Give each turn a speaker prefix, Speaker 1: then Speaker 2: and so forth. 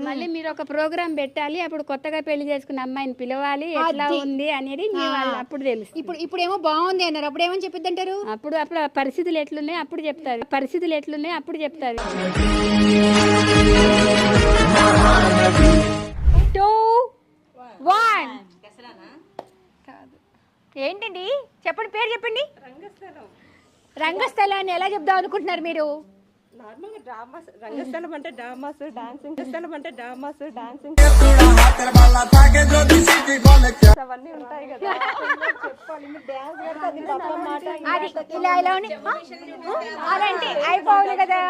Speaker 1: మళ్ళీ మీరు ఒక ప్రోగ్రామ్ పెట్టాలి, అప్పుడు కొత్తగా పెళ్లి చేసుకున్న అమ్మాయిని పిలవాలి, ఎట్లా ఉంది అనేది మీ వాళ్ళు అప్పుడు తెలుసు.
Speaker 2: ఇప్పుడేమో బాగుంది అన్నారు, అప్పుడు ఏమని చెప్పిద్ది అంటారు?
Speaker 1: అప్పుడు పరిస్థితులు ఎట్లున్నాయి అప్పుడు చెప్తారు, పరిస్థితులు ఎట్లున్నాయి అప్పుడు చెప్తారు.
Speaker 2: 2, 1 ఏంటండి చెప్పండి, పేరు చెప్పండి. రంగస్థలాన్ని ఎలా చెప్దాం అనుకుంటున్నారు మీరు?
Speaker 3: నార్మల్గా డ్రామాస్, రంగస్థలం అంటే డ్రామాస్, డాన్సింగ్ స్థలం అంటే డ్రామాస్, డాన్సింగ్ అవన్నీ ఉంటాయి కదా.
Speaker 2: అది ఇలా ఇలా అలాంటి అయిపోవాలి కదా.